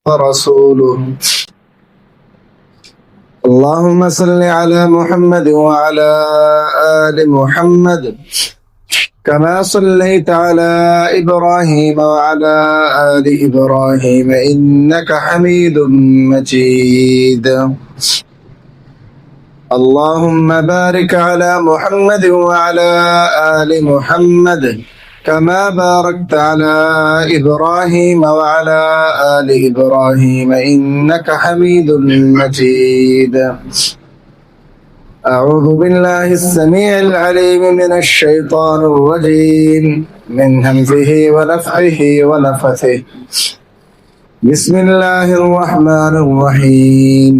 ورسوله. اللهم صل على محمد وعلى آل محمد كما صليت على إبراهيم وعلى آل إبراهيم إنك حميد مجيد. اللهم بارك على محمد وعلى آل محمد كما باركت على إبراهيم وعلى آل إبراهيم إنك حميد مجيد. أعوذ بالله السميع العليم من الشيطان الرجيم من همزه ونفخه ونفثه. بسم الله الرحمن الرحيم.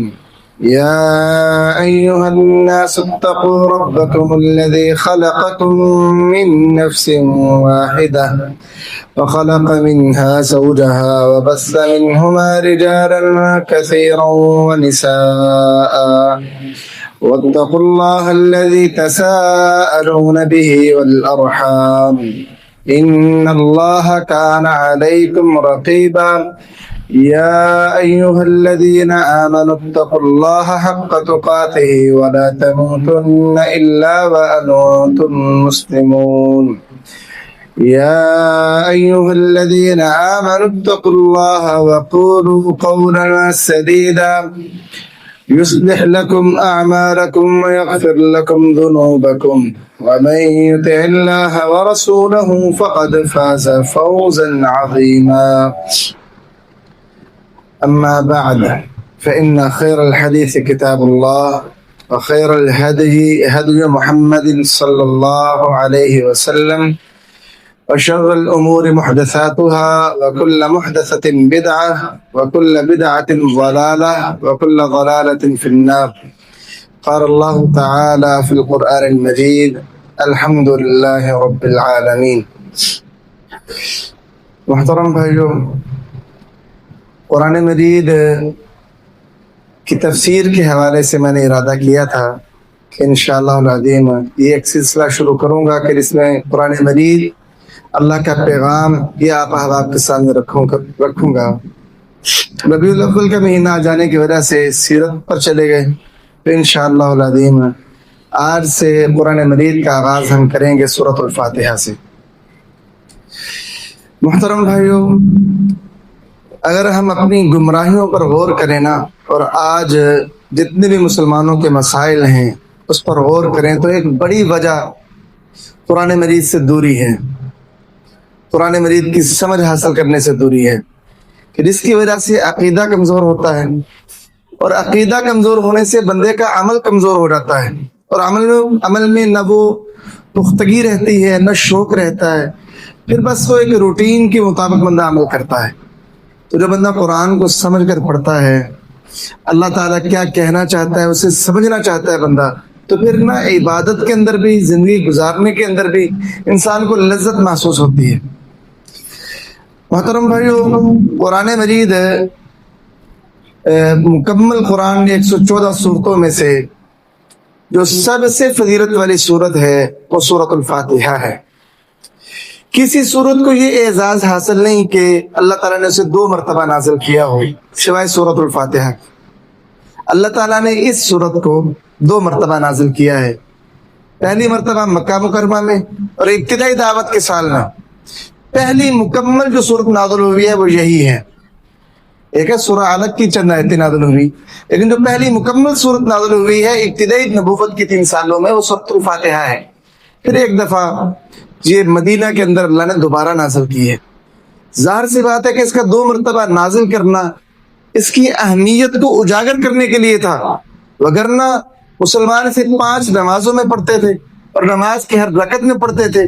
يا أيها الناس اتقوا ربكم الذي خلقكم من نفس واحدة وخلق منها زوجها وبث منهما رجالا كثيرا ونساء واتقوا الله الذي تساءلون به والأرحام إن الله كان عليكم رقيبا. يا أيها الذين آمنوا اتقوا الله حق تقاته ولا تموتن إلا وأنتم مسلمون. يا أيها الذين آمنوا اتقوا الله وقولوا قولا سديدا يصلح لكم أعمالكم ويغفر لكم ذنوبكم ومن يطع الله ورسوله فقد فاز فوزا عظيما. أما بعد فإن خير الحديث كتاب الله وخير الهدي هدي محمد صلى الله عليه وسلم وشر الأمور محدثاتها وكل محدثة بدعة وكل بدعة ضلالة وكل ضلالة في النار. قال الله تعالى في القرآن المجيد الحمد لله رب العالمين. محترم بھائیو، قرآن مجید کی تفسیر کے حوالے سے میں نے ارادہ کیا تھا کہ انشاءاللہ العظیم یہ ایک سلسلہ شروع کروں گا کہ اس میں قرآن مجید اللہ کا پیغام یہ آپ احباب کے سامنے رکھوں گا. ربیع الاول کا مہینہ آ جانے کی وجہ سے سیرت پر چلے گئے، تو انشاءاللہ العظیم آج سے قرآن مجید کا آغاز ہم کریں گے سورۃ الفاتحہ سے. محترم بھائیو، اگر ہم اپنی گمراہیوں پر غور کریں نا، اور آج جتنے بھی مسلمانوں کے مسائل ہیں اس پر غور کریں، تو ایک بڑی وجہ قرآن مجید سے دوری ہے، قرآن مجید کی سمجھ حاصل کرنے سے دوری ہے، کہ جس کی وجہ سے عقیدہ کمزور ہوتا ہے، اور عقیدہ کمزور ہونے سے بندے کا عمل کمزور ہو جاتا ہے، اور عمل میں نہ وہ پختگی رہتی ہے نہ شوق رہتا ہے، پھر بس وہ ایک روٹین کے مطابق بندہ عمل کرتا ہے. تو جو بندہ قرآن کو سمجھ کر پڑھتا ہے، اللہ تعالیٰ کیا کہنا چاہتا ہے اسے سمجھنا چاہتا ہے بندہ، تو پھر نہ عبادت کے اندر بھی، زندگی گزارنے کے اندر بھی انسان کو لذت محسوس ہوتی ہے. محترم بھائیو، قرآن مجید مکمل قرآن 114 صورتوں میں سے جو سب سے فضیلت والی صورت ہے وہ سورۃ الفاتحہ ہے. کسی صورت کو یہ اعزاز حاصل نہیں کہ اللہ تعالیٰ نے اسے 2 مرتبہ نازل کیا ہو سوائے سورۃ الفاتحہ. اللہ تعالیٰ نے اس صورت کو 2 مرتبہ نازل کیا ہے. پہلی مرتبہ مکہ مکرمہ میں، اور ابتدائی دعوت کے سال میں. پہلی مکمل جو صورت نازل ہوئی ہے وہ یہی ہے. ایک ہے سورہ علق کی چند آیتیں نازل ہوئی، لیکن جو پہلی مکمل صورت نازل ہوئی ہے ابتدائی نبوت کی 3 سالوں میں وہ سورۃ الفاتحہ ہے. پھر ایک دفعہ یہ مدینہ کے اندر اللہ نے دوبارہ نازل کی ہے. ظاہر سی بات ہے کہ اس کا 2 مرتبہ نازل کرنا اس کی اہمیت کو اجاگر کرنے کے لیے تھا، وگرنہ مسلمان اسے 5 نمازوں میں پڑھتے تھے اور نماز کی ہر رکعت میں پڑھتے تھے.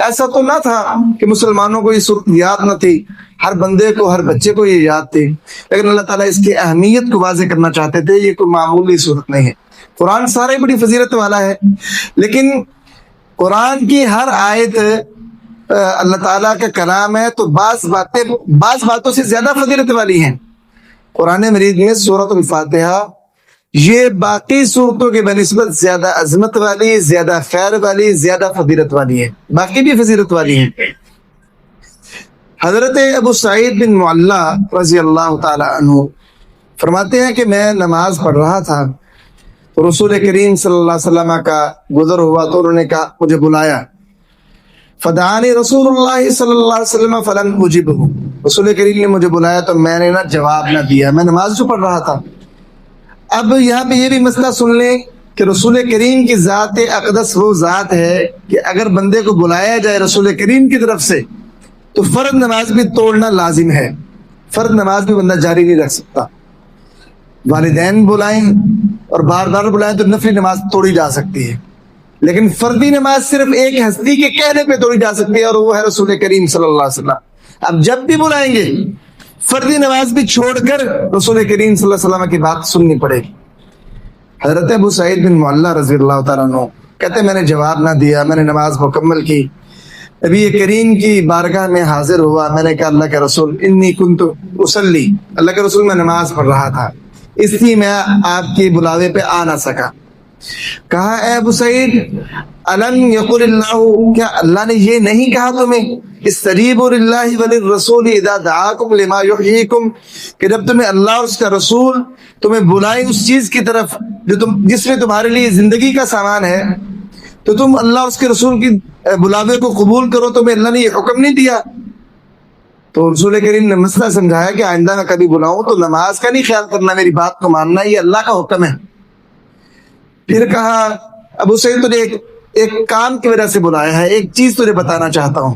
ایسا تو نہ تھا کہ مسلمانوں کو یہ صورت یاد نہ تھی، ہر بندے کو، ہر بچے کو یہ یاد تھی، لیکن اللہ تعالیٰ اس کی اہمیت کو واضح کرنا چاہتے تھے. یہ کوئی معمولی صورت نہیں ہے. قرآن سارے بڑی فضیلت والا ہے، لیکن قرآن کی ہر آیت اللہ تعالیٰ کا کلام ہے، تو بعض باتوں سے زیادہ فضیلت والی ہیں. قرآن مجید میں سورۃ الفاتحہ یہ باقی صورتوں کے بنسبت زیادہ عظمت والی، زیادہ خیر والی، زیادہ فضیلت والی ہے. باقی بھی فضیلت والی ہیں، حضرت ابو سعید بن معلا رضی اللہ تعالی عنہ فرماتے ہیں کہ میں نماز پڑھ رہا تھا تو رسول کریم صلی اللہ علیہ وسلم کا گزر ہوا تو انہوں نے کہا مجھے بلایا، فدعانی رسول اللہ صلی اللہ علیہ وسلم فلم اجبہ، رسول کریم نے مجھے بلایا تو میں نے جواب نہ دیا، میں نماز جو پڑھ رہا تھا۔ اب یہاں پہ یہ بھی مسئلہ سن لیں کہ رسول کریم کی ذات اقدس وہ ذات ہے کہ اگر بندے کو بلایا جائے رسول کریم کی طرف سے تو فرض نماز بھی توڑنا لازم ہے، فرض نماز بھی بندہ جاری نہیں رکھ سکتا۔ والدین بلائیں اور بار بار بلائیں تو نفلی نماز توڑی جا سکتی ہے، لیکن فردی نماز صرف ایک ہستی کے کہنے پہ توڑی جا سکتی ہے اور وہ ہے رسول کریم صلی اللہ علیہ وسلم۔ اب جب بھی بلائیں گے فردی نماز بھی چھوڑ کر رسول کریم صلی اللہ علیہ وسلم کی بات سننی پڑے گی۔ حضرت ابو سعید بن معلا رضی اللہ تعالیٰ عنہ کہتے میں نے جواب نہ دیا، میں نے نماز مکمل کی، نبی کریم کی بارگاہ میں حاضر ہوا، میں نے کہا اللہ کے رسول انی کنت اصلی، اللہ کے رسول میں نماز پڑھ رہا تھا اس لیے میں آپ کے بلاوے پہ آ نہ سکا۔ کہا اے ابو سعید الم یقل اللہ، کیا اللہ نے یہ نہیں کہا تمہیں استجیبوا للہ وللرسول اذا دعاکم لما یحییکم، کہ جب تمہیں اللہ اور اس کا رسول تمہیں بلائیں اس چیز کی طرف جس میں تمہارے لیے زندگی کا سامان ہے تو تم اللہ اور اس کے رسول کی بلاوے کو قبول کرو، تمہیں اللہ نے یہ حکم نہیں دیا؟ تو رسول کریم نے مسئلہ سمجھایا کہ آئندہ میں کبھی بلاؤں تو نماز کا نہیں خیال کرنا، میری بات کو ماننا، یہ اللہ کا حکم ہے۔ پھر کہا ابو سعید تجھے ایک کام کی وجہ سے بلایا ہے، ایک چیز تجھے بتانا چاہتا ہوں،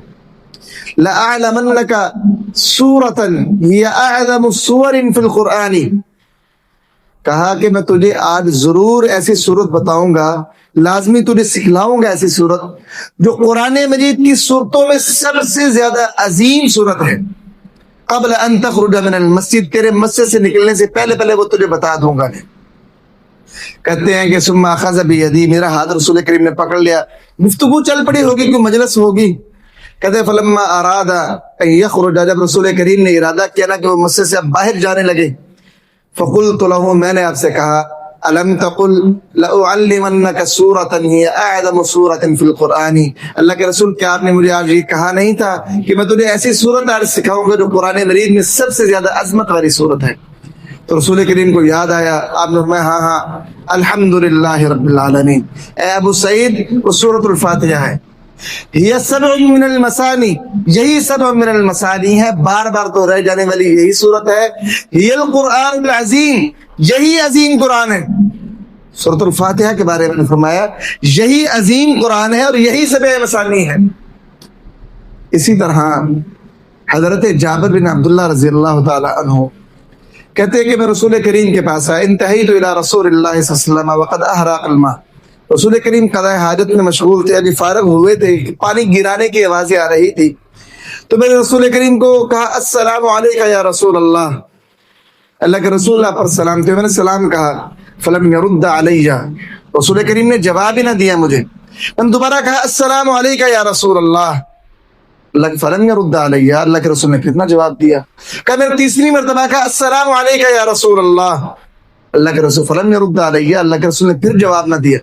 لَأَعْلَمَنَّكَ سُورَةً هِيَ أَعْظَمُ السُّوَرِ فِي الْقُرْآنِ، کہا کہ میں تجھے آج ضرور ایسی صورت بتاؤں گا، لازمی تجھے سکھلاؤں گا ایسی صورت جو قرآن مجید کی صورتوں میں سب سے زیادہ عظیم صورت ہے، قبل ان تخرج من المسجد، تیرے مسجد سے نکلنے سے پہلے پہلے وہ تجھے بتا دوں گا۔ کہتے ہیں کہ ثم اخذ بیدی، میرا ہاتھ رسول کریم نے پکڑ لیا، گفتگو چل پڑی ہوگی، کوئی مجلس ہوگی۔ کہتے ہیں فلما اراد ان یخرج، جب رسول کریم نے ارادہ کیا نا کہ وہ مسجد سے اب باہر جانے لگے، فقلت له، میں نے آپ سے کہا الم تقل لأعلمنك سورة هي اعظم سورة في القرآن، اللہ کے رسول کیا آپ نے مجھے آج یہ کہا نہیں تھا کہ میں تجھے ایسی صورت آج سکھاؤں گا جو قرآن مجید میں سب سے زیادہ عظمت والی صورت ہے؟ تو رسول کریم کو یاد آیا، آپ نے فرمایا ہاں ہاں الحمدللہ رب العالمین، اے ابو سعید وہ سورۃ الفاتحہ ہے، یہ سبع من المثانی، یہی سبع من المثانی ہے، بار بار تو رہ جانے والی یہی صورت ہے، یہ القرآن العظیم، یہی عظیم قرآن ہے۔ سورۃ الفاتحہ کے بارے میں فرمایا یہی عظیم قرآن ہے اور یہی سبع مثانی ہے۔ اسی طرح حضرت جابر بن عبداللہ رضی اللہ تعالی عنہ کہتے ہیں کہ میں رسول کریم کے پاس آیا، انتہیت الی رسول اللہ صلی اللہ علیہ وسلم وقد احرق الماء، رسول کریم قضاء حاجت میں مشغول تھے، ابھی فارغ ہوئے تھے، پانی گرانے کی آوازیں آ رہی تھی، تو میں نے رسول کریم کو کہا السلام علیکم یا رسول اللہ، اللہ کے رسول اللہ پر سلام تھے، میں نے سلام کہا، فلم یرد علی، رسول کریم نے جواب ہی نہ دیا مجھے، میں نے دوبارہ کہا السلام علیکم یا رسول اللہ، فلم یرد علی، اللہ کے رسول نے پھر نہ جواب دیا، کہ میں نے تیسری مرتبہ کہا السلام علیکم یا رسول اللہ، اللہ کے رسول فلم یرد علی، اللہ کے رسول نے پھر جواب نہ دیا۔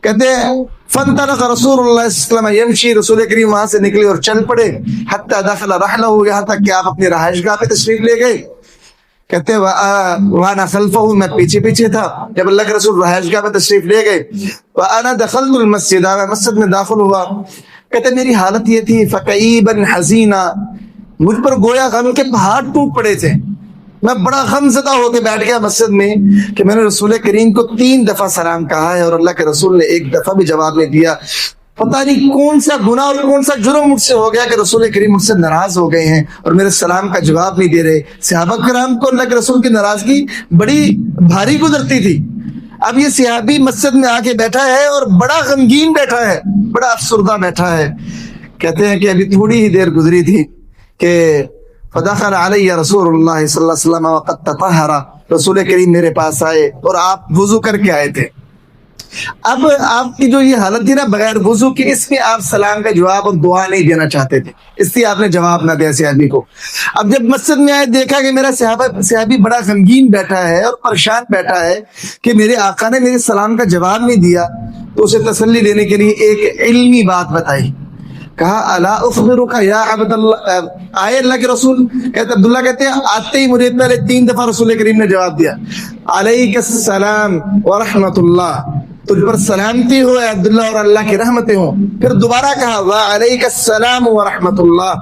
کہتے ہیں فانطلق رسول اللہ صلی اللہ علیہ وسلم یمشی، رسول کریم وہاں سے نکلے اور چل پڑے، حتی دخل رحلہ، یہاں تک کہ آپ اپنی رہائش گاہ پہ تشریف لے گئے۔ کہتے ہیں وانا خلفہ، میں پیچھے پیچھے تھا جب اللہ کے رسول رہائش گاہ پہ تشریف لے گئے، وانا دخلت المسجد، میں مسجد میں داخل ہوا، کہتے ہیں میری حالت یہ تھی فکئیبا حزینا، مجھ پر گویا غم کے پہاڑ ٹوٹ پڑے تھے، میں بڑا غم زدہ ہو کے بیٹھ گیا مسجد میں کہ میں نے رسول کریم کو 3 دفعہ سلام کہا ہے اور اللہ کے رسول نے 1 دفعہ بھی جواب نہیں دیا، پتہ نہیں کون سا گناہ اور کون سا جرم مجھ سے ہو گیا کہ رسول کریم مجھ سے ناراض ہو گئے ہیں اور میرے سلام کا جواب نہیں دے رہے۔ صحابہ کرام کو اللہ کے رسول کی ناراضگی بڑی بھاری گزرتی تھی، اب یہ صحابی مسجد میں آ کے بیٹھا ہے اور بڑا غمگین بیٹھا ہے، بڑا افسردہ بیٹھا ہے۔ کہتے ہیں کہ ابھی تھوڑی ہی دیر گزری تھی کہ فدخل علی رسول اللہ صلی اللہ علیہ وسلم وقد تطہر، رسول کریم میرے پاس آئے اور آپ وضو کر کے آئے تھے۔ اب آپ کی جو یہ حالت تھی نا بغیر وضو کی، اس میں آپ سلام کا جواب اور دعا نہیں دینا چاہتے تھے، اس لیے آپ نے جواب نہ دیا صحابی کو۔ اب جب مسجد میں آئے دیکھا کہ میرا صحابی بڑا غمگین بیٹھا ہے اور پریشان بیٹھا ہے کہ میرے آقا نے میرے سلام کا جواب نہیں دیا، تو اسے تسلی دینے کے لیے ایک علمی بات بتائی۔ کہا الا اخبرک یا عبد اللہ، آئے اللہ کے رسول، کہتے عبداللہ کہتے ہیں آتے ہی مجھے پہلے 3 دفعہ رسول کریم نے جواب دیا، علیک السلام ورحمۃ اللہ، تجھ پر سلامتی ہو اے عبداللہ اور اللہ کی رحمتیں ہوں. پھر دوبارہ کہا وعلیک السلام ورحمۃ اللہ،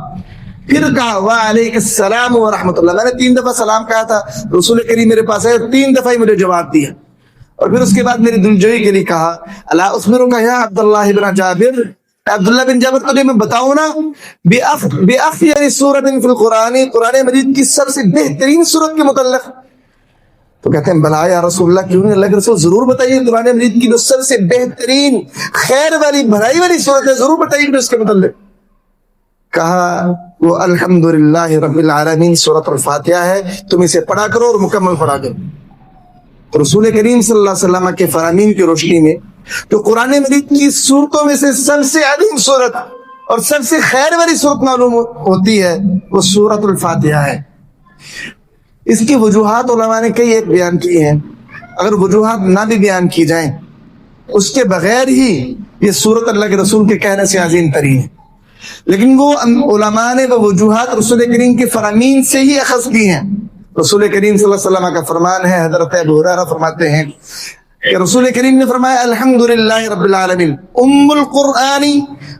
پھر کہا وعلیک السلام ورحمۃ اللہ. میں نے 3 دفعہ سلام کہا تھا، رسول کریم میرے پاس آئے 3 دفعہ ہی مجھے جواب دیا. اور پھر اس کے بعد میری دلجوئی کے لیے کہا الا اخبرک یا عبداللہ بن جابر، عبداللہ بن جابر تجھے میں بتاؤں نا بأخیر سورۃ فی القرآن، قرآن مجید کی سب سے بہترین سورت کے متعلق. تو کہتے ہیں بلا یا رسول اللہ، کیوں نہیں، اللہ کے رسول ضرور بتائیے، قرآن مجید کی جو سب سے بہترین خیر والی بھلائی والی سورت ہے ضرور بتائیے مجھے اس کے متعلق. کہا وہ الحمدللہ رب العالمین سورۃ الفاتحہ ہے، تم اسے پڑھا کرو اور مکمل پڑھا کرو. رسول کریم صلی اللہ علیہ وسلم کے فرامین کی روشنی میں جو قرآن مجید کی صورتوں میں سے سب سے عظیم صورت اور سب سے خیر والی صورت معلوم ہوتی ہے وہ سورۃ الفاتحہ ہے. اس کی وجوہات علماء نے کئی ایک بیان کی ہیں، اگر وجوہات نہ بھی بیان کی جائیں اس کے بغیر ہی یہ سورت اللہ کے رسول کے کہنے سے عظیم ترین ہے. لیکن وہ علماء نے وہ وجوہات رسول کریم کے فرامین سے ہی اخذ کی ہیں. رسول کریم صلی اللہ علیہ وسلم کا فرمان ہے، حضرت ابو ہریرہ فرماتے ہیں کہ رسول کریم نے فرمایا الحمدللہ رب العالمین ام القرآن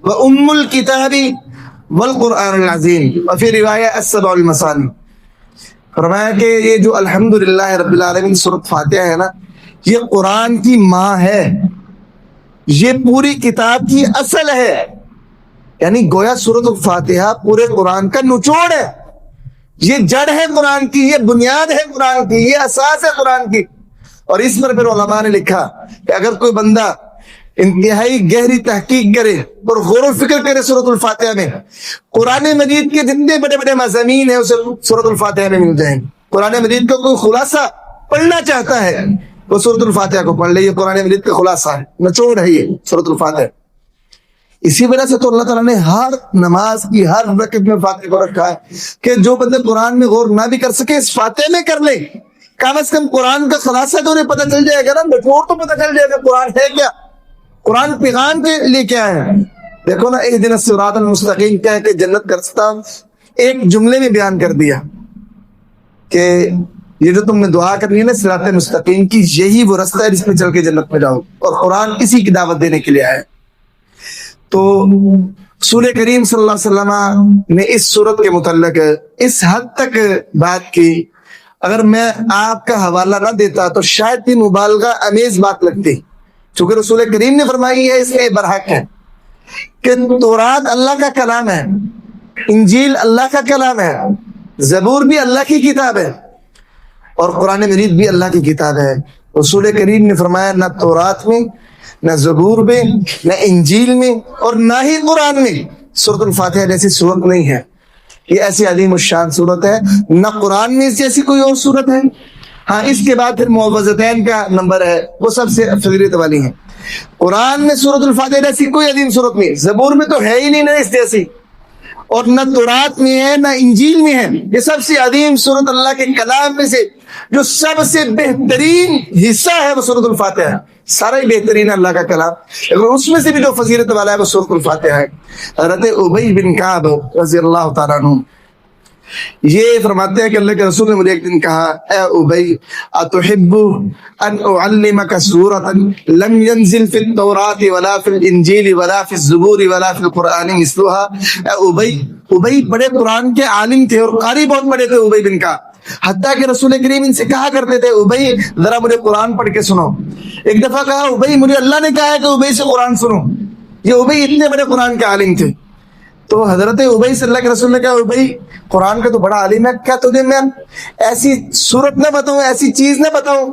و ام الکتاب والقرآن العظیم وفی روایہ السبع المثانی. فرمایا کہ یہ جو الحمدللہ رب العالمین سورۃ فاتحہ ہے نا، یہ قرآن کی ماں ہے، یہ پوری کتاب کی اصل ہے. یعنی گویا سورۃ الفاتحہ پورے قرآن کا نچوڑ ہے، یہ جڑ ہے قرآن کی، یہ بنیاد ہے قرآن کی، یہ اساس ہے قرآن کی. اور اس پر پھر علماء نے لکھا کہ اگر کوئی بندہ انتہائی گہری تحقیق کرے اور غور و فکر کرے سورۃ الفاتحہ میں، قرآن مجید کے جتنے بڑے بڑے مضامین ہیں اسے سورۃ الفاتحہ میں مل جائیں. قرآن مجید کا کوئی خلاصہ پڑھنا چاہتا ہے وہ سورۃ الفاتحہ کو پڑھ لے، یہ قرآن مجید کا خلاصہ ہے، نچوڑ ہے یہ سورۃ الفاتحہ. اسی وجہ سے تو اللہ تعالیٰ نے ہر نماز کی ہر رکعت میں فاتحہ کو رکھا ہے کہ جو بندے قرآن میں غور نہ بھی کر سکے اس فاتحہ میں کر لے، کم از کم قرآن کا خلاصہ تو انہیں پتہ چل جائے گا نا، نچوڑ تو پتہ چل جائے گا قرآن ہے کیا، قرآن پیغام کے لیے کیا ہے. دیکھو نا اہدنا الصراط المستقیم کہہ کے جنت کا رستہ ایک جملے میں بیان کر دیا کہ یہ جو تم نے دعا کرنی ہے نا صراط مستقیم کی، یہی وہ رستہ ہے جس پہ چل کے جنت میں جاؤ، اور قرآن اسی کی دعوت دینے کے لیے آیا. تو رسول کریم صلی اللہ علیہ وسلم نے اس صورت کے متعلق اس حد تک بات کی، اگر میں آپ کا حوالہ نہ دیتا تو شاید بھی مبالغہ امیز بات لگتی، چونکہ رسول کریم نے فرمائی ہے، اس میں برحق ہے کہ تورات اللہ کا کلام ہے، انجیل اللہ کا کلام ہے، زبور بھی اللہ کی کتاب ہے، اور قرآن مجید بھی اللہ کی کتاب ہے. رسول کریم نے فرمایا نہ تورات میں، نہ زبور میں، نہ انجیل میں، اور نہ ہی قرآن میں سورۃ الفاتحہ جیسی صورت نہیں ہے. یہ ایسی عظیم الشان صورت ہے، نہ قرآن میں اس جیسی کوئی اور صورت ہے. ہاں اس کے بعد پھر معوذتین کا نمبر ہے، وہ سب سے فضیلت والی ہیں. قرآن میں سورۃ الفاتحہ جیسی کوئی عظیم صورت نہیں، زبور میں تو ہے ہی نہیں نہ اس جیسی، اور نہ تورات میں ہے نہ انجیل میں ہے. یہ سب سے عظیم صورت اللہ کے کلام میں سے جو سب سے بہترین حصہ ہے وہ سورۃ الفاتحہ ہے. سارا ہی بہترین ہے اللہ کا کلام، لیکن اس میں سے بھی جو فضیلت والا ہے وہ سورۃ الفاتحہ ہے. حضرت ابی بن کعب رضی اللہ تعالیٰ عنہ یہ فرماتے ہیں کہ اللہ کے رسول نے مجھے ایک دن کہا اے ابی اتحب ان اعلمک سورۃ لم ينزل فی التوراۃ ولا فی الانجیل ولا فی الزبور ولا فی القرآن مثلها. اے ابی بڑے قرآن کے عالم تھے اور قاری بہت بڑے تھے ابی بن کعب، حتیٰ کہ رسول کریم ان سے کہا کرتے تھے ابی ذرا مجھے قرآن پڑھ کے سنو. ایک دفعہ کہا ابی مجھے اللہ نے کہا ہے کہ ابی سے قرآن سنو. یہ ابی اتنے بڑے قرآن کے عالم تھے. تو حضرت ابی سے اللہ کے رسول نے کہا ابی قرآن کا تو بڑا عالم ہے، کیا تجھے میں ایسی صورت نہ بتاؤں، ایسی چیز نہ بتاؤں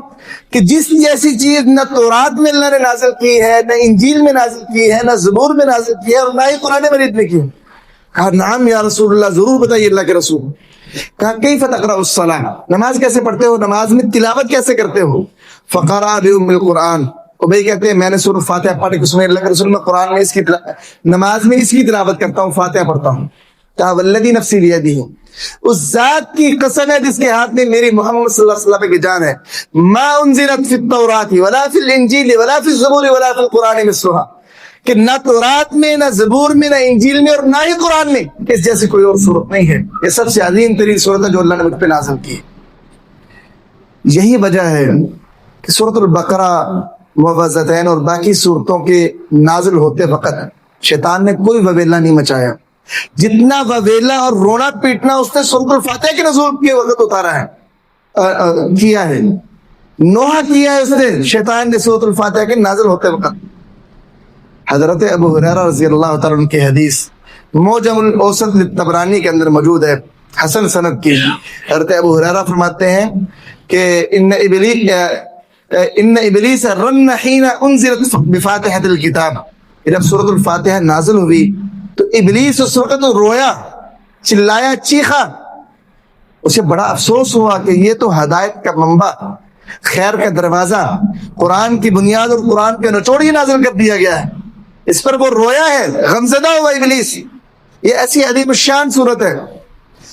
کہ جس جیسی چیز نہ تورات میں اللہ نے نازل کی ہے، نہ انجیل میں نازل کی ہے، نہ زبور میں نازل کی ہے، اور نہ ہی قرآن مجید میں کی ہے. کہا نعم یا رسول اللہ، ضرور بتائیے اللہ کے رسول. کہا کیف تقرأ الصلاۃ، نماز کیسے پڑھتے ہو، نماز میں تلاوت کیسے کرتے ہو. فقرأ بأم القرآن، ابی کہتے ہیں میں نے سورۃ فاتحہ پڑھ کے سنی اللہ کے رسول، میں قرآن میں نماز میں اس کی تلاوت کرتا ہوں، فاتحہ پڑھتا ہوں. کہا والذی نفسی بیدہ، اس ذات کی قسم ہے جس کے ہاتھ میں میری محمد صلی اللہ علیہ وسلم کی جان ہے، ما انزلت فی التوراۃ ولا فی الانجیل ولا فی الزبور ولا فی القرآن مثلها، کہ نہ تورات میں، نہ زبور میں، نہ انجیل میں، اور نہ ہی قرآن میں اس جیسی کوئی اور صورت نہیں ہے. یہ سب سے عظیم ترین صورت ہے جو اللہ نے مجھ پہ نازل کی. یہی وجہ ہے کہ سورۃ البقرہ، معوذتین اور باقی صورتوں کے نازل ہوتے وقت شیطان نے کوئی وبیلہ نہیں مچایا. جتنا وبیلہ اور رونا پیٹنا اس نے سورۃ الفاتحہ کے نزول کے وقت اتارا ہے، کیا ہے، نوحہ کیا ہے اس نے، شیطان نے سورۃ الفاتحہ کے نازل ہوتے وقت. حضرت ابو ہریرہ رضی اللہ تعالیٰ عنہ کی حدیث معجم الاوسط طبرانی کے اندر موجود ہے، حسن سند کی. حضرت ابو ہریرہ فرماتے ہیں کہ ان ابلیس رن حین انزلت بفاتحۃ الکتاب، جب سورۃ الفاتحہ نازل ہوئی تو ابلیس اس وقت رویا، چلایا، چیخا. اسے بڑا افسوس ہوا کہ یہ تو ہدایت کا منبع، خیر کا دروازہ، قرآن کی بنیاد اور قرآن کا نچوڑ ہی نازل کر دیا گیا ہے، اس پر وہ رویا ہے، غمزدہ ہوا ابلیس. یہ ایسی عظیم الشان صورت ہے.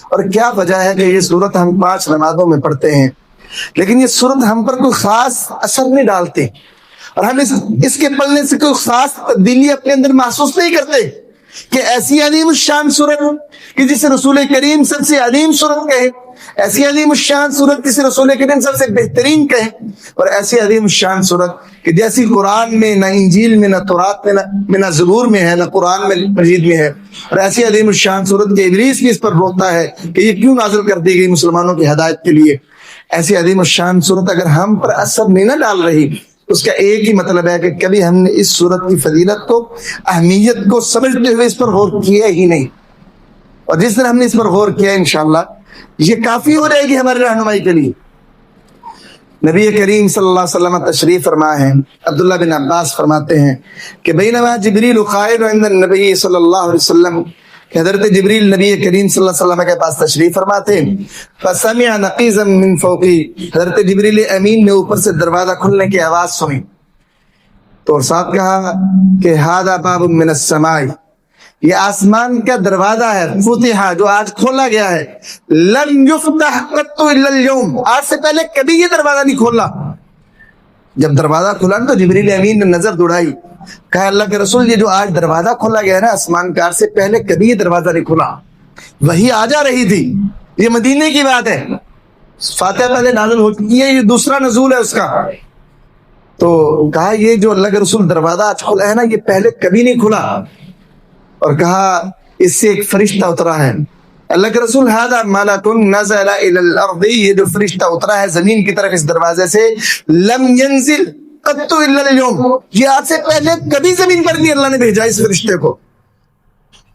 اور کیا وجہ ہے کہ یہ صورت ہم 5 نمازوں میں پڑھتے ہیں لیکن یہ صورت ہم پر کوئی خاص اثر نہیں ڈالتے، اور ہم اس کے پڑھنے سے کوئی خاص تبدیلی اپنے اندر محسوس نہیں کرتے کہ ایسی عظیم الشان صورت کہ جسے رسول کریم سب سے عظیم صورت کہے، ایسی عظیم الشان صورت جسے رسول کریم سب سے بہترین کہے، اور ایسی عظیم الشان صورت کہ جیسی قرآن میں، نہ انجیل میں، نہ تورات میں، نہ زبور میں ہے، نہ قرآن میں مجید میں ہے. اور ایسی عظیم الشان صورت کہ ابلیس بھی اس پر روتا ہے کہ یہ کیوں نازل کر دی گئی مسلمانوں کی ہدایت کے لیے. ایسی عظیم الشان صورت اگر ہم پر اثر نہیں نہ ڈال رہی، اس کا ایک ہی مطلب ہے کہ کبھی ہم نے اس صورت کی فضیلت کو، اہمیت کو سمجھتے ہوئے اس پر غور کیا ہی نہیں. اور جس دن ہم نے اس پر غور کیا انشاءاللہ یہ کافی ہو جائے گی ہماری رہنمائی کے لیے. نبی کریم صلی اللہ علیہ وسلم تشریف فرما ہے. عبداللہ بن عباس فرماتے ہیں کہ بینما جبریل قائد عند النبی صلی اللہ علیہ وسلم، کہ حضرت جبریل نبی کریم صلی اللہ علیہ وسلم کے پاس تشریف فرماتے ہیں. فسمع نقیزا من فوقی، حضرت جبریل امین نے اوپر سے دروازہ کھلنے کی آواز سنی تو اور ساتھ کہا کہ ھذا باب من السماء، یہ آسمان کا دروازہ ہے، فتح، جو آج کھولا گیا ہے. لم یفتح قط الا اليوم، آج سے پہلے کبھی یہ دروازہ نہیں کھولا. جب دروازہ کھلا تو جبریل امین نے نظر دوڑائی، کہا اللہ کے رسول یہ جو آج دروازہ کھولا گیا ہے نا آسمان کا، آج سے پہلے کبھی یہ دروازہ نہیں کھلا. وہی آ جا رہی تھی، یہ مدینے کی بات ہے، فاتحہ پہلے نازل ہو چکی ہے، یہ دوسرا نزول ہے اس کا. تو کہا یہ جو اللہ کے رسول دروازہ آج کھلا ہے نا یہ پہلے کبھی نہیں کھلا. اور کہا اس سے ایک فرشتہ اترا ہے. اللہ کے رسول ھذا ملک نزل الى الارض، یہ جو فرشتہ اترا ہے زمین کی طرف اس دروازے سے، لم ينزل قط الا اليوم، یہ آج سے پہلے کبھی زمین پر نہیں اللہ نے بھیجا اس فرشتے کو.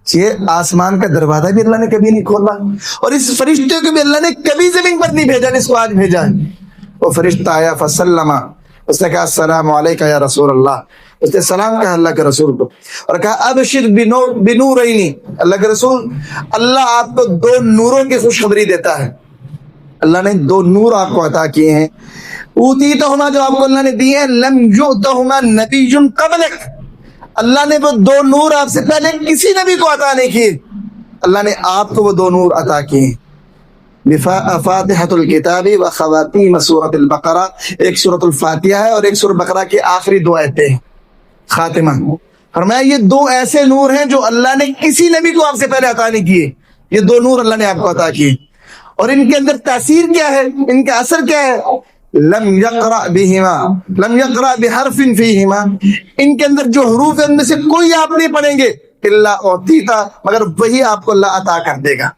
یہ آسمان کا دروازہ بھی اللہ نے کبھی نہیں کھولا اور اس فرشتے کو بھی اللہ نے کبھی زمین پر نہیں بھیجا جس کو آج بھیجا ہے. وہ فرشتہ آیا فسلم، اس نے کہا السلام علیکم یا رسول اللہ، اس نے سلام کہا اللہ کے رسول کو اور کہا ابشر بنورین، اللہ کے رسول اللہ آپ کو 2 نوروں کی خوشخبری دیتا ہے. اللہ نے 2 نور آپ کو عطا کیے ہیں. اوتیتہما، جو آپ کو اللہ نے دیے ہیں، لم یؤتہما نبی قبلک، اللہ نے وہ 2 نور آپ سے پہلے کسی نبی کو عطا نہیں کیے. اللہ نے آپ کو وہ 2 نور عطا کیے ہیں. فاتحۃ الکتاب و خواتیم سورۃ البقرہ، ایک سورۃ الفاتحہ ہے اور ایک سورۃ بقرہ کی آخری 2 آیتیں ہیں خاتمہ. فرمایا یہ 2 ایسے نور ہیں جو اللہ نے کسی نبی کو آپ سے پہلے عطا نہیں کیے. یہ 2 نور اللہ نے آپ کو عطا کیے اور ان کے اندر تاثیر کیا ہے، ان کا اثر کیا ہے. لم یقرأ بہما، لم یقرأ بحرف فیہما، ان کے اندر جو حروف ہیں ان میں سے کوئی آپ نہیں پڑھیں گے الا اعطیتا، مگر وہی آپ کو اللہ عطا کر دے گا.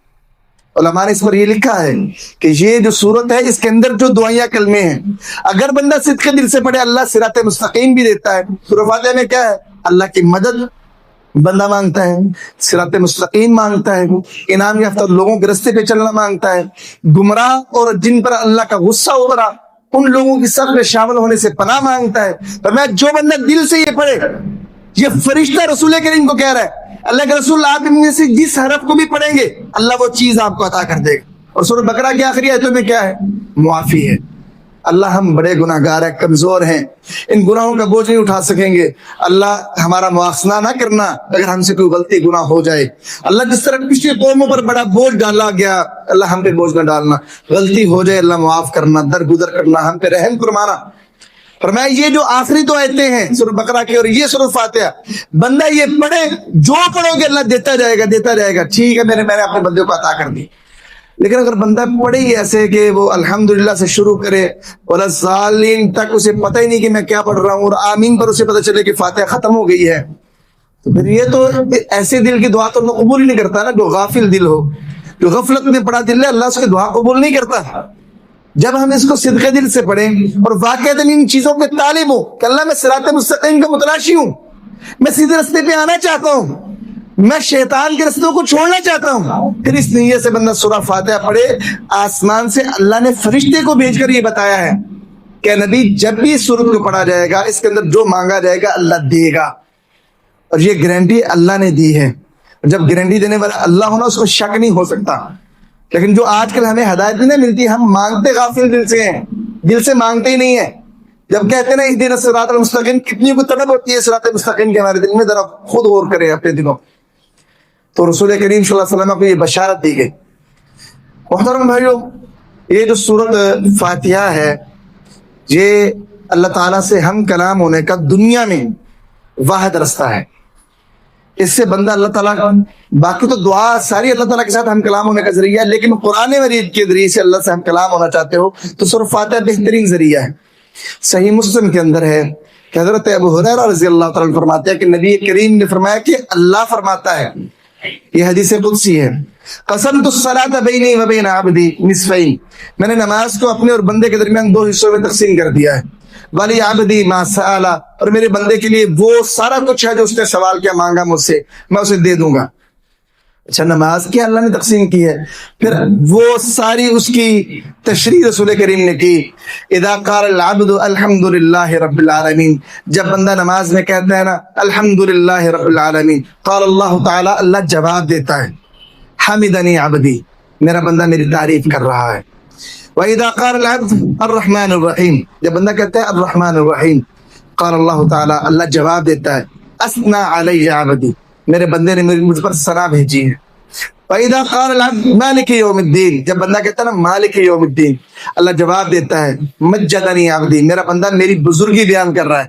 علماء نے اس پر یہ لکھا ہے کہ یہ جو صورت ہے اس کے اندر جو دعائیہ کلمے ہیں اگر بندہ صدق دل سے پڑھے اللہ صراط مستقیم بھی دیتا ہے. سورۃ فاتحہ میں کیا ہے، اللہ کی مدد بندہ مانگتا ہے، صراط مستقیم مانگتا ہے، انعام یافتہ لوگوں کے رستے پہ چلنا مانگتا ہے، گمراہ اور جن پر اللہ کا غصہ اترا ان لوگوں کی صف میں شامل ہونے سے پناہ مانگتا ہے. فرمایا جو بندہ دل سے یہ پڑھے، یہ فرشتہ رسول کریم کو کہہ رہا ہے اللہ کے رسول آپ ان میں سے جس حرف کو بھی پڑھیں گے اللہ وہ چیز آپ کو عطا کر دے گا. اور سورۃ بقرہ کی آخری آیتوں میں کیا ہے، معافی ہے. اللہ ہم بڑے گناہ گار ہیں، کمزور ہیں، ان گناہوں کا بوجھ نہیں اٹھا سکیں گے. اللہ ہمارا مواخذہ نہ کرنا اگر ہم سے کوئی غلطی گناہ ہو جائے. اللہ جس طرح پچھلی قوموں پر بڑا بوجھ ڈالا گیا اللہ ہم پہ بوجھ نہ ڈالنا. غلطی ہو جائے اللہ معاف کرنا، درگزر کرنا، ہم پہ رحم فرمانا. فرمایا یہ جو آخری دو آیتیں ہیں سورۃ بقرہ کی اور یہ سورۃ فاتحہ، بندہ یہ پڑھے، جو پڑھو گے اللہ دیتا جائے گا دیتا جائے گا. ٹھیک ہے، میں نے اپنے بندے کو عطا کر دی. لیکن اگر بندہ پڑھے ہی ایسے کہ وہ الحمدللہ سے شروع کرے ولا ضالین تک اسے پتہ ہی نہیں کہ میں کیا پڑھ رہا ہوں، اور آمین پر اسے پتہ چلے کہ فاتحہ ختم ہو گئی ہے، تو پھر یہ تو ایسے دل کی دعا تو اللہ قبول ہی نہیں کرتا نا. جو غافل دل ہو، جو غفلت میں پڑا دل ہے، اللہ اس کی دعا قبول نہیں کرتا. جب ہم اس کو صدقے دل سے پڑھیں اور واقعات ان چیزوں کے طالب ہوں کہ اللہ میں صراط مستقیم کا متلاشی ہوں، میں سیدھے راستے پہ آنا چاہتا ہوں، میں شیطان کے رستوں کو چھوڑنا چاہتا ہوں، پھر اس نیت سے بندہ سورہ فاتحہ پڑھے. آسمان سے اللہ نے فرشتے کو بھیج کر یہ بتایا ہے کہ نبی جب بھی اس سورت کو پڑھا جائے گا اس کے اندر جو مانگا جائے گا اللہ دے گا، اور یہ گارنٹی اللہ نے دی ہے. جب گارنٹی دینے والا اللہ ہونا اس کو شک نہیں ہو سکتا. لیکن جو آج کل ہمیں ہدایت نہیں ملتی، ہم مانگتے غافل دل سے ہیں، دل سے مانگتے ہی نہیں ہیں. جب کہتے ہیں نا اہدنا الصراط المستقیم، کتنی کو طلب ہوتی ہے صراط مستقیم کے ہمارے دل میں، ذرا خود غور کریں اپنے دلوں. تو رسول کریم صلی اللہ علیہ وسلم کو یہ بشارت دی گئی. محترم بھائیو، یہ جو سورت فاتحہ ہے یہ اللہ تعالیٰ سے ہم کلام ہونے کا دنیا میں واحد رستہ ہے. اس سے بندہ اللہ تعالیٰ کا، باقی تو دعا ساری اللہ تعالیٰ کے ساتھ ہم کلام ہونے کا ذریعہ ہے، لیکن قرآن مجید کے ذریعے سے اللہ سے ہم کلام ہونا چاہتے ہو تو سورۃ فاتحہ بہترین ذریعہ ہے. صحیح مسلم کے اندر ہے کہ حضرت ابو ہریرہ رضی اللہ تعالیٰ عنہ فرماتے ہیں کہ نبی کریم نے فرمایا کہ اللہ فرماتا ہے، یہ حدیث قدسی ہے، قسمت الصلاۃ بینی و بین عبدی نصفین، میں نے نماز کو اپنے اور بندے کے درمیان دو حصوں میں تقسیم کر دیا ہے. ولی عبدی ما سأل، اور میرے بندے کے لیے وہ سارا کچھ ہے جو اس نے سوال کیا مانگا مجھ سے میں اسے دے دوں گا. اچھا، نماز کیا اللہ نے تقسیم کی ہے، پھر وہ ساری اس کی تشریح رسول کریم نے کی. اذا قال العبد الحمدللہ رب العالمین، جب بندہ نماز میں کہتا ہے نا الحمدللہ رب العالمین، قال اللہ تعالی، اللہ جواب دیتا ہے حمدنی عبدی، میرا بندہ میری تعریف کر رہا ہے. وَإِذَا قَالَ الْعَبْدُ الرَّحْمَنُ الرَّحِيمُ، جب بندہ کہتا ہے الرحمن الرحیم، قال اللہ تعالی، اللہ جواب دیتا ہے اثنى علی عبدی، میرے بندے نے مجھ پر ثنا بھیجی ہے. وَإِذَا قَالَ الْعَبْدُ مَالِكِ يَوْمِ الدِّينِ، جب بندہ کہتا ہے نا مالک یوم الدین، اللہ جواب دیتا ہے مجدنی عبدی، میرا بندہ میری بزرگی بیان کر رہا ہے.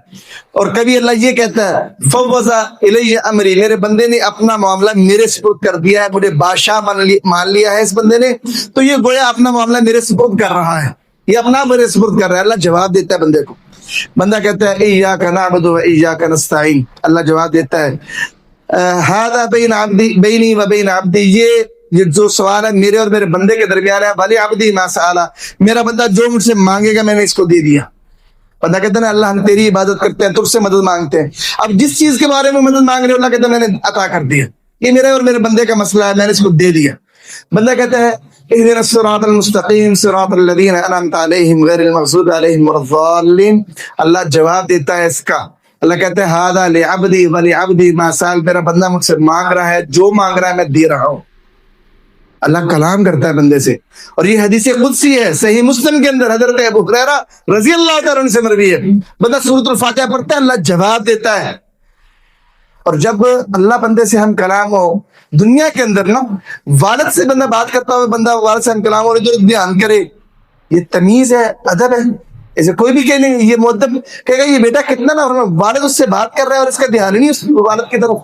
اور کبھی اللہ یہ کہتا ہے فوض الی امری، میرے بندے نے اپنا معاملہ میرے سپرد کر دیا ہے، مجھے بادشاہ مان لیا ہے اس بندے نے، تو یہ گویا اپنا معاملہ میرے سپرد کر رہا ہے، یہ اپنا میرے سپرد کر رہا ہے. اللہ جواب دیتا ہے بندے کو. بندہ کہتا ہے ایاک نعبد و ایاک نستعین، اللہ جواب دیتا ہے ھذا بینی و بین عبدی، یہ جو سوال ہے میرے اور میرے بندے کے درمیان ہے. ولی عبدی ما سأل، میرا بندہ جو مجھ سے مانگے گا میں نے اس کو دے دیا. بندہ کہتا ہے نا اللہ ہم تیری عبادت کرتے ہیں، تجھ سے مدد مانگتے ہیں، اب جس چیز کے بارے میں مدد مانگ رہے ہو اللہ کہتا ہے میں نے عطا کر دیا، یہ میرے اور میرے بندے کا مسئلہ ہے، میں نے اس کو دے دیا. بندہ کہتا ہے اہدنا الصراط المستقیم صراط الذین انعمت علیہم غیر المغضوب علیہم ولا الضالین، اللہ جواب دیتا ہے اس کا. اللہ کہتا ہے ھذا لعبدی ولعبدی ما سأل، میرا بندہ مجھ سے مانگ رہا ہے، جو مانگ رہا ہے میں دے رہا ہوں. اللہ کلام کرتا ہے بندے سے. اور یہ حدیث قدسی ہے، صحیح مسلم کے اندر حضرت ابو ہریرہ رضی اللہ تعالیٰ عنہ سے مروی ہے. بندہ سورۃ الفاتحہ پڑھتا ہے اللہ جواب دیتا ہے. اور جب اللہ بندے سے ہم کلام ہو دنیا کے اندر نا، والد سے بندہ بات کرتا ہو، بندہ والد سے ہم کلام ہو ادھر دھیان کرے، یہ تمیز ہے، ادب ہے. ایسے کوئی بھی کہ نہیں یہ مؤدب کہے گا یہ بیٹا کتنا نا، والد اس سے بات کر رہا ہے اور اس کا دھیان ہی نہیں اس والد کی طرف.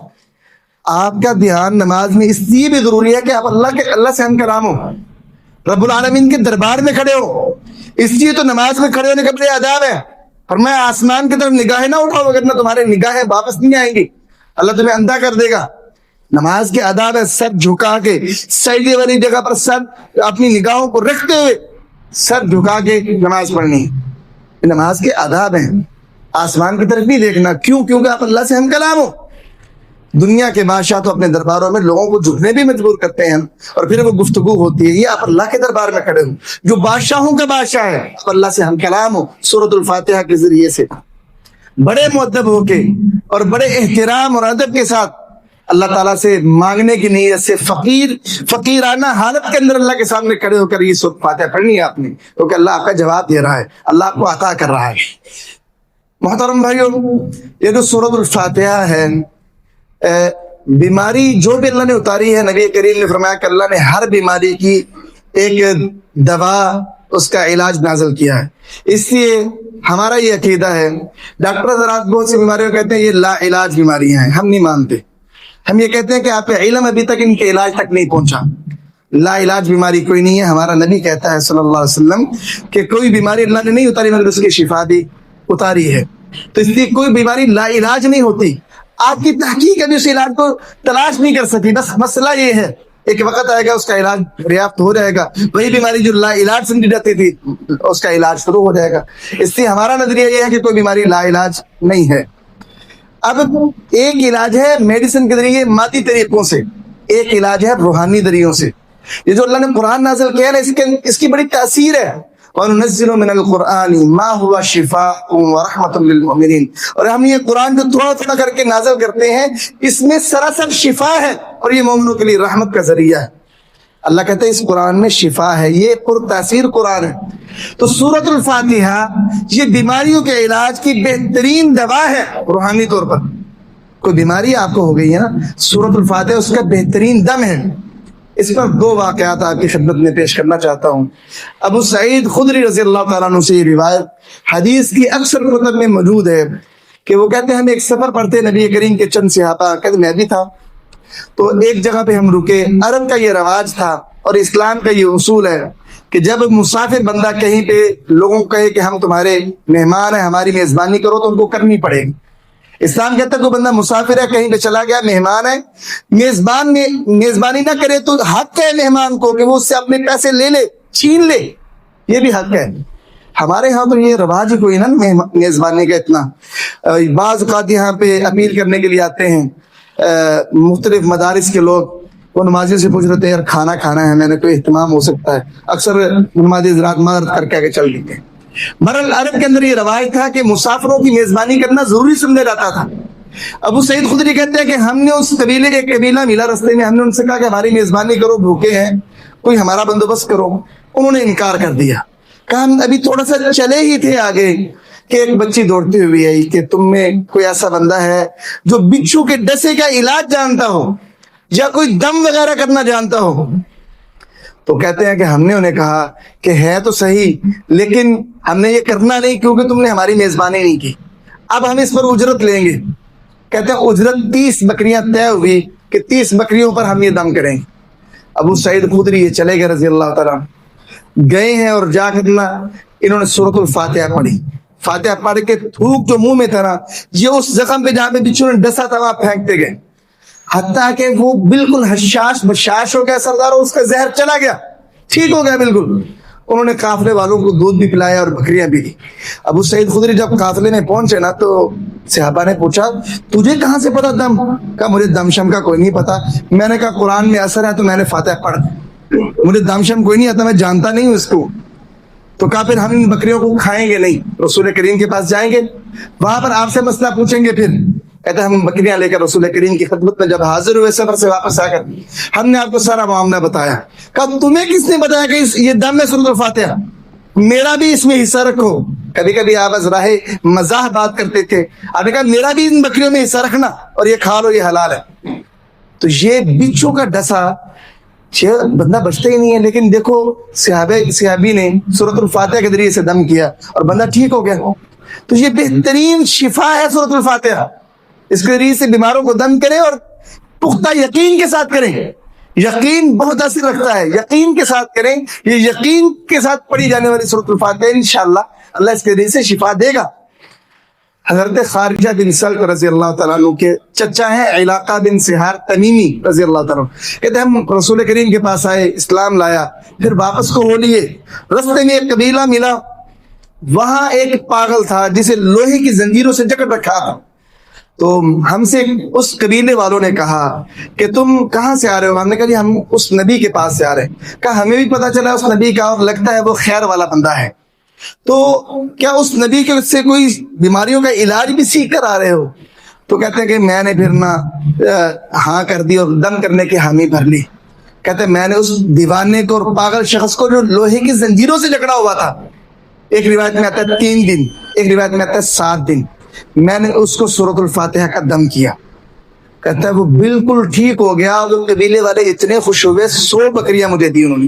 آپ کا دھیان نماز میں اس لیے بھی ضروری ہے کہ آپ اللہ سے ہم کلام ہو، رب العالمین کے دربار میں کھڑے ہو. اس لیے تو نماز میں کھڑے ہونے کا بڑے آداب ہے. فرمایا آسمان کی طرف نگاہیں نہ اٹھاؤ ورنہ تمہارے نگاہیں واپس نہیں آئیں گی، اللہ تمہیں اندھا کر دے گا. نماز کے آداب ہے سر جھکا کے، سجدے والی جگہ پر سر اپنی نگاہوں کو رکھتے ہوئے سر جھکا کے نماز پڑھنی. نماز کے آداب ہیں. آسمان کی طرف بھی دیکھنا، کیونکہ آپ اللہ سے ہم کلام ہو. دنیا کے بادشاہ تو اپنے درباروں میں لوگوں کو جھکنے بھی مجبور کرتے ہیں اور پھر وہ گفتگو ہوتی ہے. یہ آپ اللہ کے دربار میں کھڑے ہو جو بادشاہوں کا بادشاہ ہے، آپ اللہ سے ہم کلام ہو سورۃ الفاتحہ کے ذریعے سے بڑے مؤدب ہو کے اور بڑے احترام اور ادب کے ساتھ اللہ تعالیٰ سے مانگنے کی نیت سے فقیرانہ حالت کے اندر اللہ کے سامنے کھڑے ہو کر یہ سورۃ فاتحہ پڑھنی ہے آپ نے، کیونکہ اللہ آپ کا جواب دے رہا ہے، اللہ آپ کو عطا کر رہا ہے. محترم بھائیو، یہ جو سورۃ الفاتحہ ہے، بیماری جو بھی اللہ نے اتاری ہے، نبی کریم نے فرمایا کہ اللہ نے ہر بیماری کی ایک دوا اس کا علاج نازل کیا ہے. اس لیے ہمارا یہ عقیدہ ہے. ڈاکٹر حضرات بہت سی بیماریوں کو کہتے ہیں یہ لا علاج بیماریاں ہیں، ہم نہیں مانتے. ہم یہ کہتے ہیں کہ آپ کا علم ابھی تک ان کے علاج تک نہیں پہنچا. لا علاج بیماری کوئی نہیں ہے. ہمارا نبی کہتا ہے صلی اللہ علیہ وسلم کہ کوئی بیماری اللہ نے نہیں اتاری مگر اس کی شفا بھی اتاری ہے. تو اس لیے کوئی بیماری لا علاج نہیں ہوتی. آپ کی تحقیق ابھی اس علاج کو تلاش نہیں کر سکی. بس مسئلہ یہ ہے ایک وقت آئے گا اس کا علاج دریافت ہو جائے گا. وہی بیماری جو لا علاج سمجھی جاتی تھی اس کا علاج شروع ہو جائے گا. اس لیے ہمارا نظریہ یہ ہے کہ کوئی بیماری لا علاج نہیں ہے. اب ایک علاج ہے میڈیسن کے ذریعے مادی طریقوں سے، ایک علاج ہے روحانی ذریعوں سے. یہ جو اللہ نے قرآن نازل کیا ہے اس کی بڑی تاثیر ہے. وَنُنَزِّلُ مِنَ الْقُرْآنِ مَا هُوَ شِفَاءٌ وَرَحْمَةٌ لِّلْمُؤْمِنِينَ. اور ہم یہ قرآن جو تھوڑا تھوڑا کر کے نازل کرتے ہیں اس میں سراسر شفا ہے اور یہ مومنوں کے لیے رحمت کا ذریعہ ہے. اللہ کہتے ہیں اس قرآن میں شفا ہے، یہ پر تاثیر قرآن ہے. تو سورۃ الفاتحہ یہ بیماریوں کے علاج کی بہترین دوا ہے. روحانی طور پر کوئی بیماری آپ کو ہو گئی ہے نا، سورۃ الفاتحہ اس کا بہترین دم ہے. اس پر دو واقعات آپ کی خدمت میں پیش کرنا چاہتا ہوں. ابو سعید خدری رضی اللہ تعالیٰ عنہ سے یہ روایت حدیث کی اکثر کتب میں موجود ہے کہ وہ کہتے ہیں ہم ایک سفر پڑھتے نبی کریم کے چند صحابہ، کہتے میں بھی تھا، تو ایک جگہ پہ ہم رکے. عرب کا یہ رواج تھا اور اسلام کا یہ اصول ہے کہ جب مسافر بندہ کہیں پہ لوگوں کو کہے کہ ہم تمہارے مہمان ہیں ہماری میزبانی کرو تو ان کو کرنی پڑے گی. اسلام کہتا ہے کوئی بندہ مسافر ہے کہیں پہ چلا گیا مہمان ہے، میزبان میں میزبانی نہ کرے تو حق ہے مہمان کو کہ وہ اس سے اپنے پیسے لے لے، چھین لے، یہ بھی حق ہے. ہمارے ہاں تو یہ رواج ہی کوئی نا میزبانی کا اتنا. بعض اوقات یہاں پہ اپیل کرنے کے لیے آتے ہیں مختلف مدارس کے لوگ، وہ نمازی سے پوچھ رہے تھے یار کھانا کھانا ہے، میں نے کوئی اہتمام ہو سکتا ہے. اکثر نمازی حضرات مدد کر کے آگے چل دیتے ہیں. بہرحال عرب کے اندر یہ روایت تھا کہ مسافروں کی میزبانی کرنا ضروری سمجھا جاتا تھا. ابو سعید خدری کہتے ہیں کہ ہم نے اس قبیلے ایک قبیلہ ملا رستے میں، ہم نے ان سے کہا کہ ہماری میزبانی کرو، بھوکے ہیں، کوئی ہمارا بندوبست کرو. انہوں نے انکار کر دیا. کہا ہم ابھی تھوڑا سا چلے ہی تھے آگے کہ ایک بچی دوڑتی ہوئی آئی کہ تم میں کوئی ایسا بندہ ہے جو بچھو کے ڈسے کا علاج جانتا ہو یا کوئی دم وغیرہ کرنا جانتا ہو. تو کہتے ہیں کہ ہم نے انہیں کہا کہ ہے تو صحیح لیکن ہم نے یہ کرنا نہیں کیونکہ تم نے ہماری میزبانی نہیں کی، اب ہم اس پر اجرت لیں گے. کہتے ہیں اجرت 30 بکریاں طے ہوئی کہ 30 بکریوں پر ہم یہ دم کریں گے. ابو سعید خدری یہ چلے گئے رضی اللہ تعالیٰ، گئے ہیں اور جا کر انہوں نے سورۃ الفاتحہ پڑھی. فاتحہ پڑھ کے تھوک جو منہ میں تھا نا یہ اس زخم پہ جہاں پہ بچھو نے ڈسا تھا وہاں پھینکتے گئے حتیٰ کہ وہ بالکل حشاش بشاش ہو گیا سردار، اس کا زہر چلا گیا، ٹھیک ہو گیا بالکل. انہوں نے قافلے والوں کو دودھ بھی پلایا اور بکریاں بھی دی. ابو سعید خدری جب قافلے میں پہنچے نا تو صحابہ نے پوچھا تجھے کہاں سے پتا دم؟ کہا مجھے دم شم کا کوئی نہیں پتا. میں نے کہا قرآن میں اثر ہے تو میں نے فاتحہ پڑھ، مجھے دم شم کوئی نہیں آتا، میں جانتا نہیں ہوں اس کو. تو کہا پھر ہم ان بکریوں کو کھائیں گے نہیں، رسول کریم کے پاس جائیں گے، وہاں پر آپ سے مسئلہ پوچھیں گے. پھر کہتا ہے ہم بکریاں لے کر رسول کریم کی خدمت میں جب حاضر ہوئے سفر سے واپس آ کر ہم نے آپ کو سارا معاملہ بتایا. کہا تمہیں کس نے بتایا کہ یہ دم ہے سورۃ الفاتحہ؟ میرا بھی اس میں حصہ رکھو. کبھی کبھی آپ از راہ مزاح بات کرتے تھے، آپ نے کہا میرا بھی ان بکریوں میں حصہ رکھنا اور یہ کھا لو، یہ حلال ہے. تو یہ بچھو کا ڈسا بندہ بچتا ہی نہیں ہے، لیکن دیکھو صحابی نے سورۃ الفاتحہ کے ذریعے سے دم کیا اور بندہ ٹھیک ہو گیا. تو یہ بہترین شفا ہے سورۃ الفاتحہ. اس کے ذریعے سے بیماروں کو دم کریں اور پختہ یقین کے ساتھ کریں. یقین بہت اثر رکھتا ہے، یقین کے ساتھ کریں. یہ یقین کے ساتھ پڑھی جانے والی سورۃ الفاتحہ انشاءاللہ اللہ اس کے ذریعے سے شفا دے گا. حضرت خارجہ بن سلک رضی اللہ تعالیٰ عنہ کے چچا ہیں علاقہ بن سہار تمیمی رضی اللہ تعالیٰ عنہ. کہتے ہیں ہم رسول کریم کے پاس آئے، اسلام لایا، پھر واپس کو ہو لیے. رستے میں ایک قبیلہ ملا، وہاں ایک پاگل تھا جسے لوہے کی زنجیروں سے جکڑ رکھا تھا. تو ہم سے اس قبیلے والوں نے کہا کہ تم کہاں سے آ رہے ہو؟ ہم نے کہا جی ہم اس نبی کے پاس سے آ رہے ہیں. کہا ہمیں بھی پتا چلا اس نبی کا اور لگتا ہے وہ خیر والا بندہ ہے، تو کیا اس نبی کے سے کوئی بیماریوں کا علاج بھی سیکھ کر آ رہے ہو؟ تو کہتے ہیں کہ میں نے پھر نا ہاں کر دی اور دم کرنے کی حامی بھر لی. کہتے ہیں میں نے اس دیوانے کو اور پاگل شخص کو جو لوہے کی زنجیروں سے جکڑا ہوا تھا، ایک روایت میں آتا ہے 3 دن، ایک روایت میں آتا ہے 7 دن، میں نے اس کو سورۃ الفاتحہ کا دم کیا. کہتا ہے وہ بالکل ٹھیک ہو گیا اور قبیلے والے اتنے خوش ہوئے 100 بکریاں مجھے دی انہوں نے.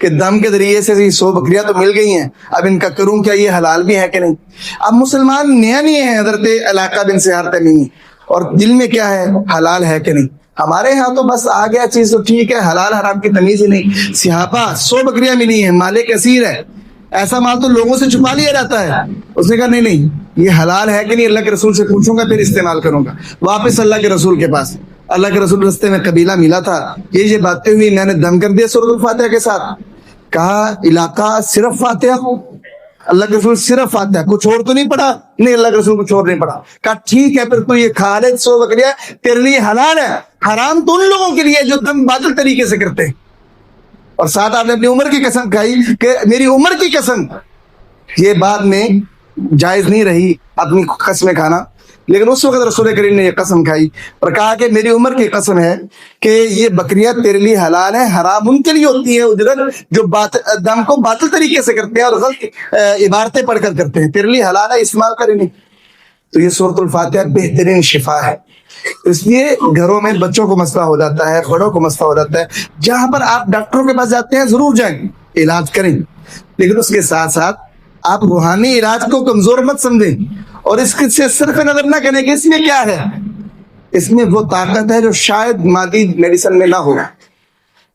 کہ دم کے ذریعے سے 100 بکریاں تو مل گئی ہیں, اب ان کا کروں کیا, یہ حلال بھی ہے کہ نہیں. اب مسلمان نیا نہیں ہے حضرت علاقہ بن سہار تمیمی, اور دل میں کیا ہے, حلال ہے کہ نہیں. ہمارے ہاں تو بس آ گیا چیز تو ٹھیک ہے, حلال حرام کی تمیز ہی نہیں. صحابہ 100 بکریاں ملی ہیں, مال کثیر ہے, ایسا مال تو لوگوں سے چھپا لیا جاتا ہے. اس نے کہا نہیں نہیں, یہ حلال ہے کہ نہیں, اللہ کے رسول سے پوچھوں گا پھر استعمال کروں گا. واپس اللہ کے رسول کے پاس, اللہ کے رسول رستے میں قبیلہ ملا تھا, یہ باتیں ہوئی, میں نے دم کر دیا سورۃ الفاتحہ کے ساتھ. کہا علاقہ صرف فاتحہ ہو, اللہ کے رسول صرف فاتحہ, کچھ اور تو نہیں پڑھا؟ نہیں, اللہ کے رسول کچھ اور نہیں پڑھا. کہا ٹھیک ہے, پھر تو یہ کھا لے 100 بکریاں, تیرے لیے حلال ہے, حرام تو ان لوگوں کے لیے جو دم باطل طریقے سے کرتے ہیں. اور ساتھ آپ نے اپنی عمر کی قسم کھائی کہ میری عمر کی قسم. یہ بعد میں جائز نہیں رہی اپنی قسمیں کھانا, لیکن اس وقت رسول کریم نے یہ قسم کھائی اور کہا کہ میری عمر کی قسم ہے کہ یہ بکریاں تیرے لیے حلال ہیں, حرام ان کے لیے ہوتی ہے اجرت جو دم کو باطل طریقے سے کرتے ہیں اور غلط عبارتیں پڑھ کر کرتے ہیں, تیرے لیے حلال ہے, استعمال کریں نہیں. تو یہ سورۃ الفاتحہ بہترین شفا ہے. اس لیے گھروں میں بچوں کو مسئلہ ہو جاتا ہے, بڑوں کو مسئلہ ہو جاتا ہے, جہاں پر آپ ڈاکٹروں کے پاس جاتے ہیں ضرور جائیں, علاج کریں, لیکن اس کے ساتھ ساتھ آپ روحانی علاج کو کمزور مت سمجھیں اور اس سے صرف نظر نہ کریں کہ اس میں کیا ہے. اس میں وہ طاقت ہے جو شاید مادی میڈیسن میں نہ ہو,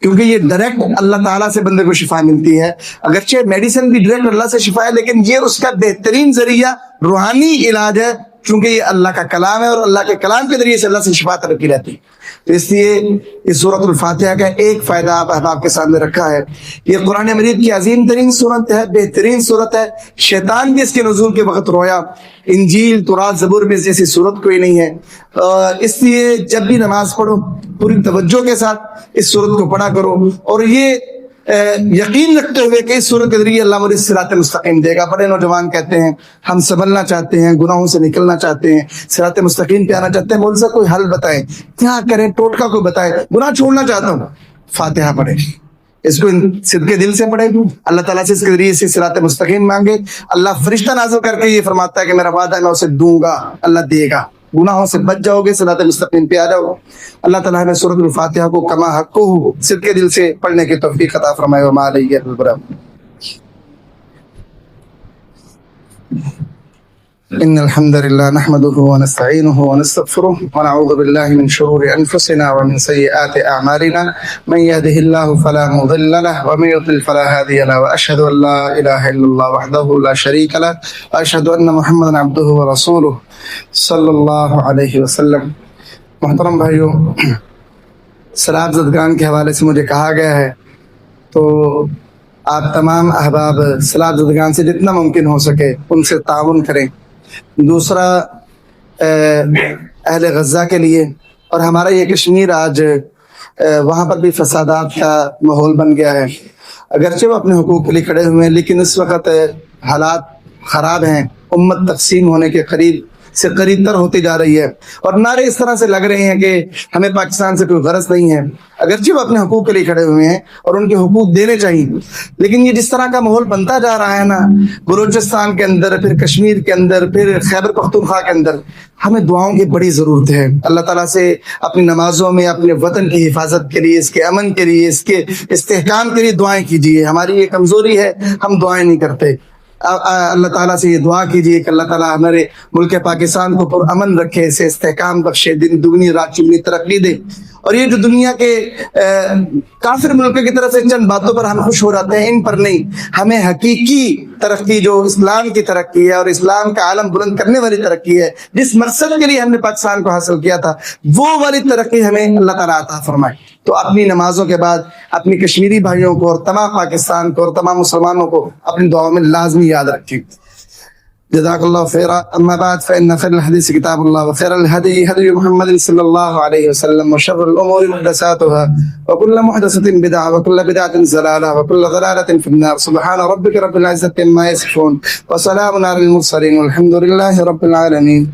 کیونکہ یہ ڈائریکٹ اللہ تعالیٰ سے بندے کو شفا ملتی ہے. اگرچہ میڈیسن بھی ڈائریکٹ اللہ سے شفا ہے, لیکن یہ اس کا بہترین ذریعہ روحانی علاج ہے, چونکہ یہ اللہ کا کلام ہے اور اللہ کے کلام کے ذریعے سے اللہ سے شفا ترقی رہتی. تو اس لیے اس سورۃ الفاتحہ کا ایک فائدہ آپ احباب کے سامنے رکھا ہے. یہ قرآن مجید کی عظیم ترین صورت ہے, بہترین صورت ہے. شیطان بھی اس کے نزول کے وقت رویا. انجیل تورات زبور میں جیسی صورت کوئی نہیں ہے. اس لیے جب بھی نماز پڑھو پوری توجہ کے ساتھ اس صورت کو پڑھا کرو, اور یہ یقین رکھتے ہوئے کہ اس صورت کے ذریعے اللہ مجھے صراط مستقیم دے گا. بڑے نوجوان کہتے ہیں ہم سنبھلنا چاہتے ہیں, گناہوں سے نکلنا چاہتے ہیں, صراط مستقیم پہ آنا چاہتے ہیں, مول سے کوئی حل بتائیں, کیا کریں, ٹوٹکا کوئی بتائے, گناہ چھوڑنا چاہتا ہوں, فاتحہ پڑھیں, اس کو صدقے دل سے پڑھے, اللہ تعالیٰ سے اس کے ذریعے سے صراط مستقیم مانگے. اللہ فرشتہ نازل کر کے یہ فرماتا ہے کہ میرا وعدہ ہے میں اسے دوں گا, اللہ دے گا. گناہوں سے بچ جاؤ گے, صراط مستقیم پہ آ جاؤ. اللہ تعالیٰ نے سورۃ الفاتحہ کو کما حقہ صدقے دل سے پڑھنے کی توفیق عطا فرمائے. وما علیہ البلاغ. ان الحمد لله نحمده ونستعينه ونستغفره ونعوذ بالله من شرور انفسنا ومن سيئات اعمالنا, من يهده الله فلا مضل له ومن يضلل فلا هادي له, واشهد ان لا اله الا الله وحده لا شريك له, واشهد ان محمدا عبده ورسوله صلی اللہ علیہ وسلم. محترم بھائیو, سلاد زدگان کے حوالے سے مجھے کہا گیا ہے تو آپ تمام احباب سلاد زدگان سے جتنا ممکن ہو سکے ان سے تعاون کریں. دوسرا اہل غزہ کے لیے, اور ہمارا یہ کشمیر آج وہاں پر بھی فسادات کا ماحول بن گیا ہے. اگرچہ وہ اپنے حقوق کے لیے کھڑے ہوئے ہیں, لیکن اس وقت حالات خراب ہیں, امت تقسیم ہونے کے قریب سے قریب تر ہوتی جا رہی ہے, اور نعرے اس طرح سے لگ رہے ہیں کہ ہمیں پاکستان سے کوئی غرض نہیں ہے. اگرچہ وہ اپنے حقوق کے لیے کھڑے ہوئے ہیں اور ان کے حقوق دینے چاہیے, لیکن یہ جس طرح کا ماحول بنتا جا رہا ہے نا, بلوچستان کے اندر, پھر کشمیر کے اندر, پھر خیبر پختونخوا کے اندر, ہمیں دعاؤں کی بڑی ضرورت ہے. اللہ تعالیٰ سے اپنی نمازوں میں اپنے وطن کی حفاظت کے لیے, اس کے امن کے لیے, اس کے استحکام کے لیے دعائیں کیجیے. ہماری یہ کمزوری ہے, ہم دعائیں نہیں کرتے. اللہ تعالیٰ سے یہ دعا کیجیے کہ اللہ تعالیٰ ہمارے ملک پاکستان کو پر امن رکھے, اسے استحکام بخشے, دن دگنی رات چگنی ترقی دے. اور یہ جو دنیا کے کافر ملکوں کی طرف سے چند باتوں پر ہم خوش ہو جاتے ہیں, ان پر نہیں. ہمیں حقیقی ترقی جو اسلام کی ترقی ہے اور اسلام کا عالم بلند کرنے والی ترقی ہے, جس مقصد کے لیے ہم نے پاکستان کو حاصل کیا تھا, وہ والی ترقی ہمیں اللہ تعالیٰ عطا فرمائے. تو اپنی نمازوں کے بعد اپنی کشمیری بھائیوں کو اور تمام پاکستان کو اور تمام مسلمانوں کو اپنی دعاؤں میں لازمی یاد رکھیں. جزاک اللہ خیرا. اما بعد فإن خير الحديث كتاب الله وخير الهدي هدي محمد صلى الله عليه وسلم وشر الأمور محدثاتها وكل محدثة بدعة وكل بدعة ضلالة وكل ضلالة في النار. سبحان ربك رب العزة عما يصفون وسلام على المرسلين والحمد لله رب العالمين.